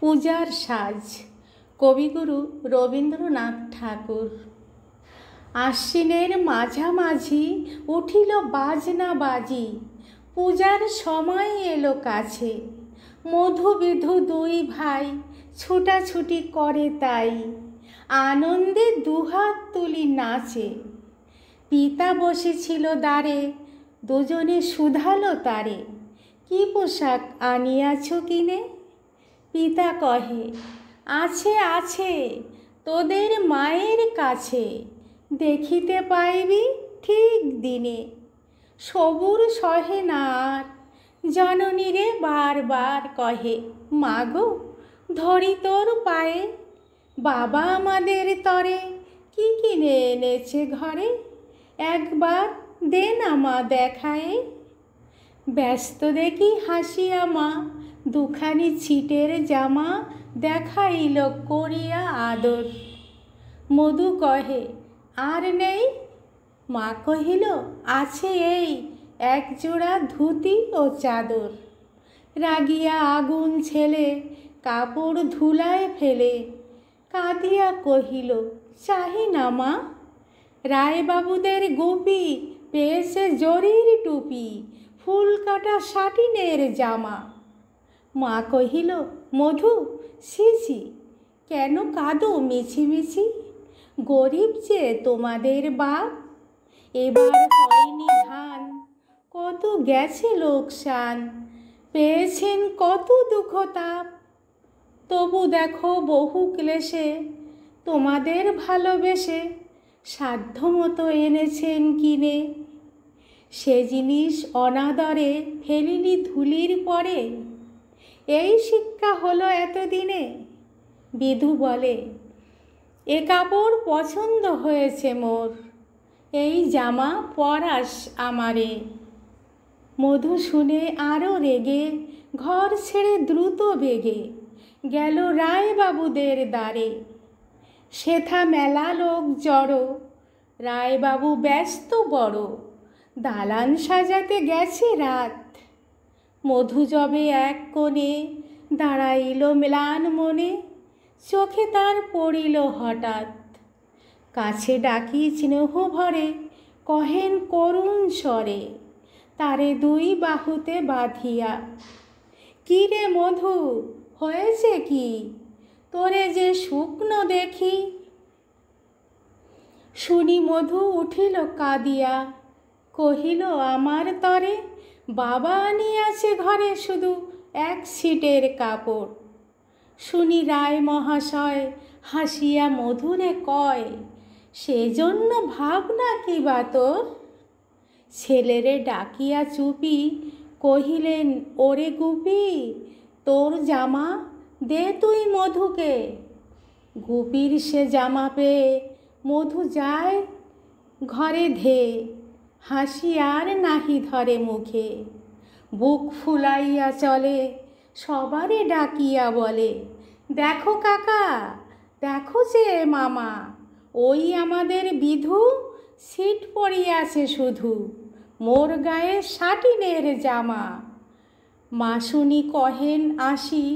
পূজার সাজ, কবিগুরু রবীন্দ্রনাথ ঠাকুর। আশ্বিনের মাঝামাঝি উঠিল বাজনা বাজি, পূজার সময় এলো কাছে। মধুবিধু দুই ভাই ছুটাছুটি করে তাই, আনন্দে দুহাত তুলি নাচে। পিতা বসেছিল দ্বারে, দুজনে শুধালো তারে, কি পোশাক আনিয়াছ কিনে? পিতা কহে, আছে আছে তোদের মায়ের কাছে, দেখিতে পাইবি ঠিক দিনে। সবুর সহে না আর, জননীরে বারবার কহে, মাগো ধরি তোর পায়ে। বাবা আমাদের তরে কি কিনে এনেছে ঘরে, একবার দে না মা দেখায়ে। ব্যস্ত দেখি হাসিয়া মা দুখানি ছিটের জামা দেখাইল করিয়া আদর। মধু কহে, আর নেই? মা কহিল, আছে এই এক জোড়া ধুতি ও চাদর। রাগিয়া আগুন ছেলে কাপড় ধুলায় ফেলে, কাঁদিয়া কহিল, চাহি না মা। রায়বাবুদের গোপী পেয়েছে জরির টুপি, ফুল কাটা সাটিনের জামা। মা কহিল, মধু ছি ছি, কেন কাঁদো মিছিমিছি? গরিব যে তোমাদের বাপ, এবার হয়নি ধান, কত গেছে লোকসান, পেয়েছেন কত দুঃখ তাপ। তবু দেখো বহু ক্লেশে তোমাদের ভালোবেসে সাধ্যমতো এনেছেন কিনে। সে জিনিস অনাদরে ফেলিনি ধুলির পরে, এই শিক্ষা হলো এতদিনে। বিধু বলে, এ কাপড় পছন্দ হয়েছে মোর, এই জামা পরাস আমারে। মধু শুনে আরও রেগে ঘর ছেড়ে দ্রুত বেগে গেল রায়বাবুদের দ্বারে। সেথা মেলা লোক জড়ো, রায়বাবু ব্যস্ত বড়, দালান সাজাতে গেছে রাত। মধু যবে এক কোণে দাঁড়াইল ম্লান মনে, চোখে তার পড়িল হঠাৎ। কাছে ডাকি স্নেহ ভরে কহেন করুণ স্বরে, তারে দুই বাহুতে বাঁধিয়া, কি রে মধু হয়েছে কি, তোরে যে শুকনো দেখি। শুনি মধু উঠিল কাঁদিয়া, কহিল, আমার তরে বাবা আনিয়াছে ঘরে শুধু এক ছিটের কাপড়। শুনি রায় মহাশয় হাসিয়া মধুরে কয়, সেজন্য ভাবনা কি বা তোর? ছেলেরে ডাকিয়া চুপি কহিলেন, ওরে গুপি, তোর জামা দে তুই মধুকে। গুপির সে জামা পেয়ে মধু যায় ঘরে ধে, হাসি আর নাহি ধরে মুখে। বুক ফুলাইয়া চলে সবারে ডাকিয়া বলে, দেখো কাকা, দেখো যে মামা, ওই আমাদের বিধু ছিট পড়িয়াছে শুধু, মোর গায়ে সাটিনের জামা। মা শুনি কহেন আসি,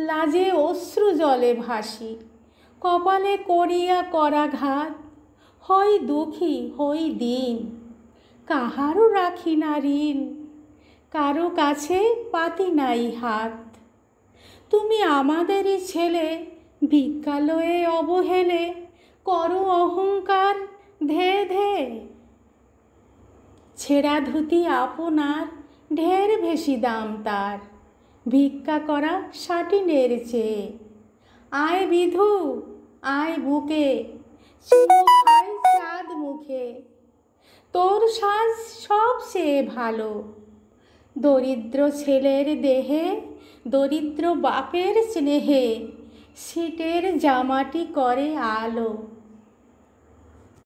লাজে অশ্রু জলে ভাসি, কপালে করিয়া করাঘাত, হই দুঃখী হই দিন, কাহারও রাখি না ঋণ, কারো কাছে পাতি নাই হাত। তুমি আমাদেরই ছেলে, ভিক্ষালয়ে অবহেলে করো অহংকার ধে ধে। ছেঁড়া ধুতি আপনার ঢের বেশি দাম তার, ভিক্ষা করা সাটিনের চেয়ে। আয় বিধু আয় বুকে, চুমো খাই চাঁদ মুখে, তোর সাজ সবচেয়ে ভালো। দরিদ্র ছেলের দেহে দরিদ্র বাপের স্নেহে, ছিটের জামাটি করে আলো।